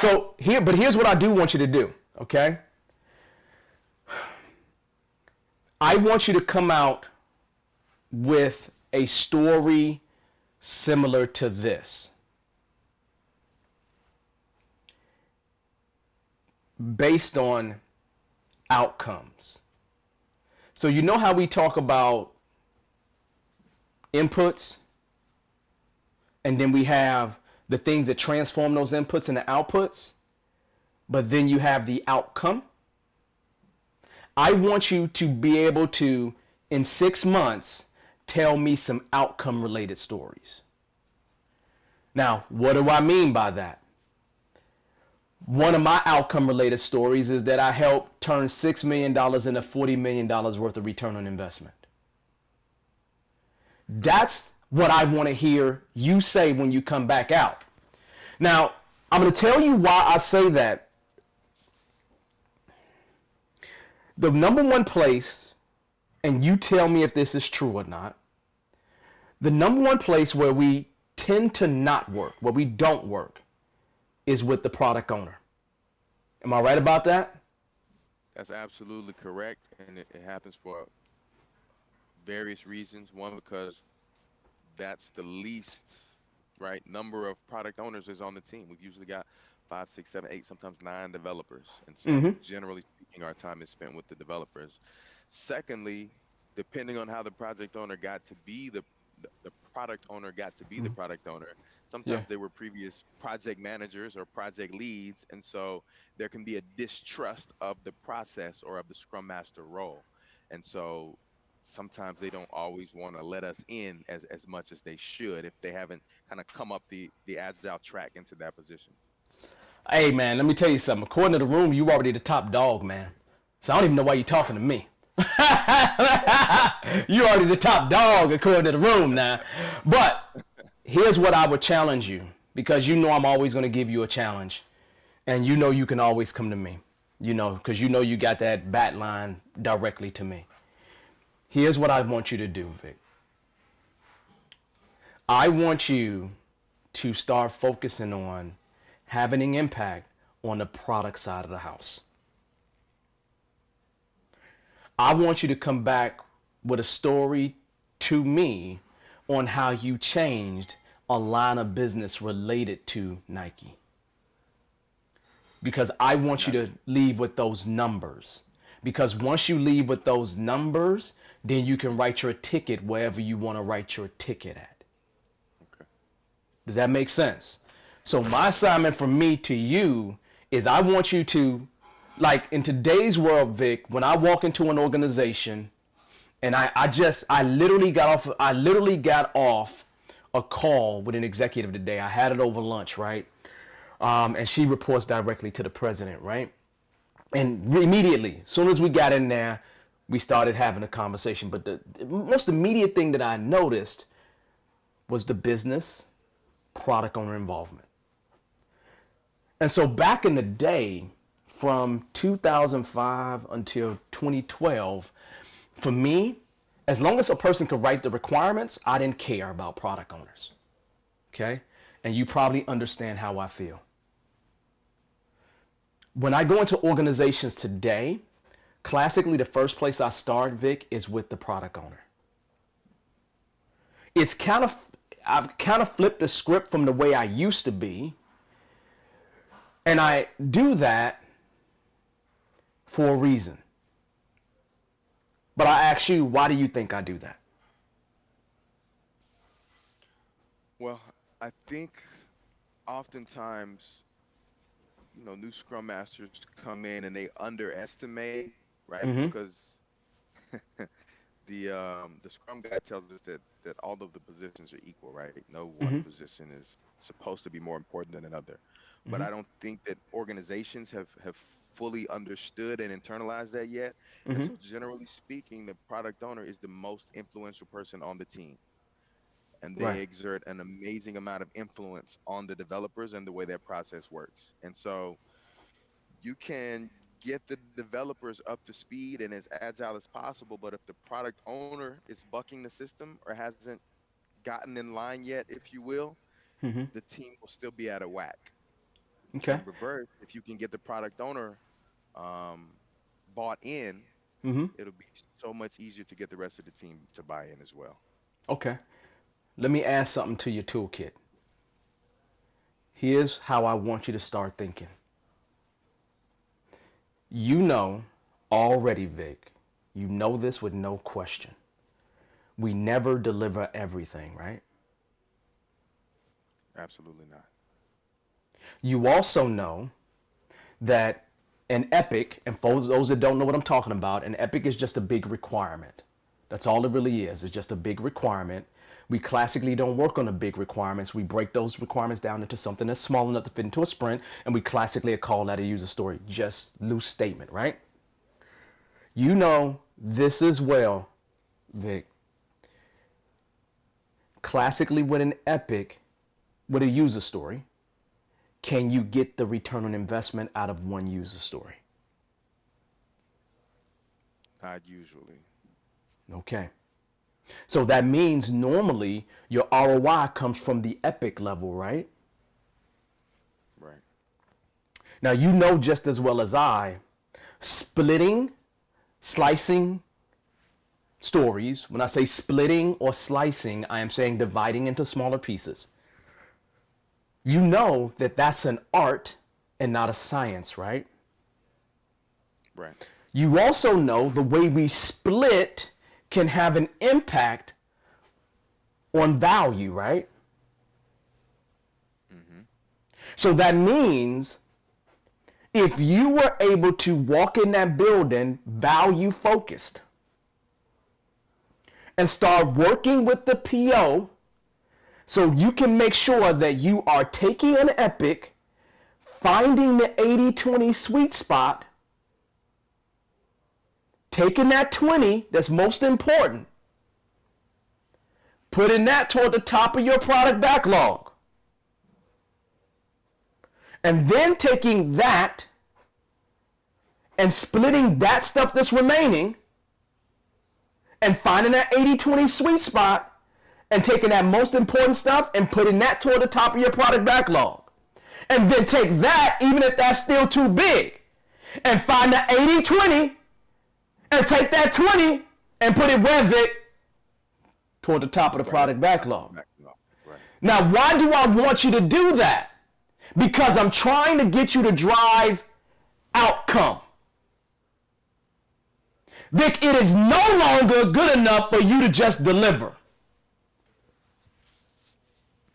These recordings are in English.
But here's what I do want you to do, okay? I want you to come out with a story similar to this. Based on outcomes. So you know how we talk about inputs, and then we have the things that transform those inputs into outputs, but then you have the outcome. I want you to be able to, in 6 months, tell me some outcome related stories. Now, what do I mean by that? One of my outcome related stories is that I helped turn $6 million into $40 million worth of return on investment. That's what I want to hear you say when you come back out. Now, I'm going to tell you why I say that. The number one place, and you tell me if this is true or not, the number one place where we tend to not work, where we don't work, is with the product owner. Am I right about that? That's absolutely correct, and it happens for various reasons. One, because that's the least right number of product owners is on the team. We've usually got 5, 6, 7, 8, sometimes 9 developers, and so Mm-hmm. generally speaking, our time is spent with the developers. Secondly, depending on how the project owner got to be the product owner got to be the product owner. Yeah. Sometimes they were previous project managers or project leads, and so there can be a distrust of the process or of the scrum master role. And so sometimes they don't always want to let us in as much as they should if they haven't kind of come up the agile track into that position. Hey, man, let me tell you something. According to the room, you already the top dog, man. So I don't even know why you're talking to me. You already the top dog according to the room now. But here's what I would challenge you, because you know I'm always going to give you a challenge. And you know you can always come to me. You know, because you know you got that bat line directly to me. Here's what I want you to do, Vic. I want you to start focusing on having an impact on the product side of the house. I want you to come back with a story to me on how you changed a line of business related to Nike. Because I want you Got to leave with those numbers. Because once you leave with those numbers, then you can write your ticket wherever you want to write your ticket at. okay. Does that make sense? So my assignment from me to you is I want you to, like in today's world, Vic, when I walk into an organization and I literally got off a call with an executive today. I had it over lunch, right? And she reports directly to the president, right? And immediately, as soon as we got in there, we started having a conversation. But the most immediate thing that I noticed was the business product owner involvement. And so back in the day, from 2005 until 2012, for me, as long as a person could write the requirements, I didn't care about product owners. Okay? And you probably understand how I feel. When I go into organizations today, classically the first place I start, Vic, is with the product owner. It's kind of, I've kind of flipped the script from the way I used to be. And I do that for a reason. But I ask you, why do you think I do that? Well, I think oftentimes, new scrum masters come in and they underestimate, right? Mm-hmm. Because the scrum guy tells us that all of the positions are equal, right? No one Mm-hmm. position is supposed to be more important than another. But Mm-hmm. I don't think that organizations have fully understood and internalized that yet. And Mm-hmm. so generally speaking, the product owner is the most influential person on the team. And they Right. exert an amazing amount of influence on the developers and the way that process works. And so you can get the developers up to speed and as agile as possible, but if the product owner is bucking the system or hasn't gotten in line yet, if you will, Mm-hmm. the team will still be out of whack. Okay. In reverse, if you can get the product owner um, bought in, Mm-hmm. it'll be so much easier to get the rest of the team to buy in as well. Okay. Let me add something to your toolkit. Here's how I want you to start thinking. You know already, Vic, you know this with no question. We never deliver everything, right? Absolutely not. You also know that an epic, and for those that don't know what I'm talking about, an epic is just a big requirement. That's all it really is. It's just a big requirement. We classically don't work on the big requirements. We break those requirements down into something that's small enough to fit into a sprint, and we classically call that a user story. Just loose statement, right? You know this as well, Vic. Classically, with an epic, with a user story, can you get the return on investment out of one user story? Not usually. Okay. So that means normally your ROI comes from the epic level, right? Right. Now, you know just as well as I, splitting, slicing stories, when I say splitting or slicing, I am saying dividing into smaller pieces. You know that that's an art and not a science, right? Right. You also know the way we split can have an impact on value, right? Mm-hmm. So that means if you were able to walk in that building value focused and start working with the PO so you can make sure that you are taking an epic, finding the 80-20 sweet spot, taking that 20 that's most important, putting that toward the top of your product backlog, and then taking that and splitting that stuff that's remaining and finding that 80-20 sweet spot and taking that most important stuff and putting that toward the top of your product backlog. And then take that, even if that's still too big, and find the 80-20 and take that 20 and put it where, Vic? Toward the top of the product backlog. Right. Now, why do I want you to do that? Because I'm trying to get you to drive outcome. Vic, it is no longer good enough for you to just deliver.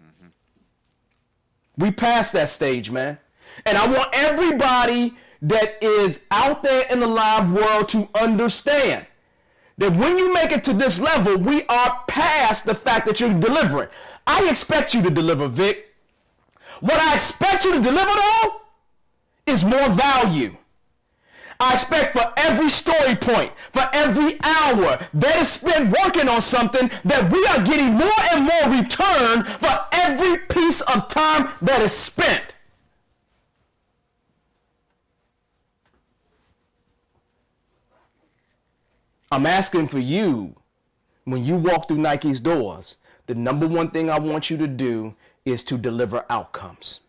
Mm-hmm. We passed that stage, man. And I want everybody that is out there in the live world to understand that when you make it to this level, we are past the fact that you're delivering. I expect you to deliver, Vic. What I expect you to deliver, though, is more value. I expect for every story point, for every hour that is spent working on something, that we are getting more and more return for every piece of time that is spent. I'm asking for you, when you walk through Nike's doors, the number one thing I want you to do is to deliver outcomes.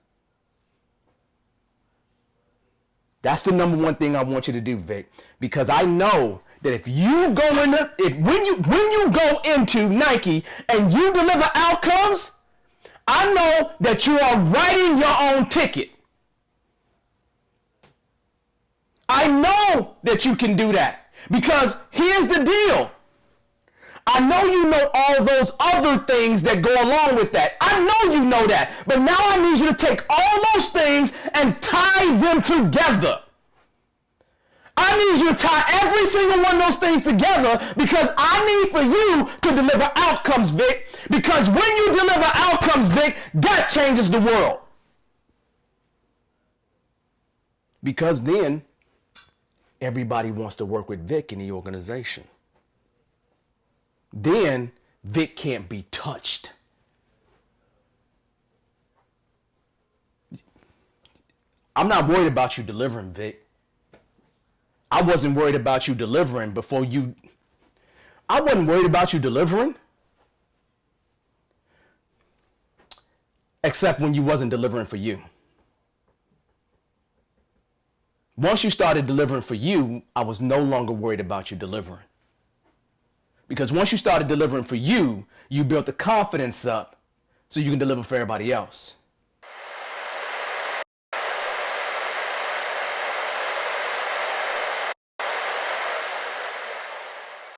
That's the number one thing I want you to do, Vic, because I know that if you go when you go into Nike and you deliver outcomes, I know that you are writing your own ticket. I know that you can do that. Because here's the deal. I know you know all those other things that go along with that. I know you know that. But now I need you to take all those things and tie them together. I need you to tie every single one of those things together because I need for you to deliver outcomes, Vic. Because when you deliver outcomes, Vic, that changes the world. Because then everybody wants to work with Vic in the organization. Then Vic can't be touched. I'm not worried about you delivering, Vic. I wasn't worried about you delivering before you. I wasn't worried about you delivering. Except when you wasn't delivering for you. Once you started delivering for you, I was no longer worried about you delivering. Because once you started delivering for you, you built the confidence up so you can deliver for everybody else.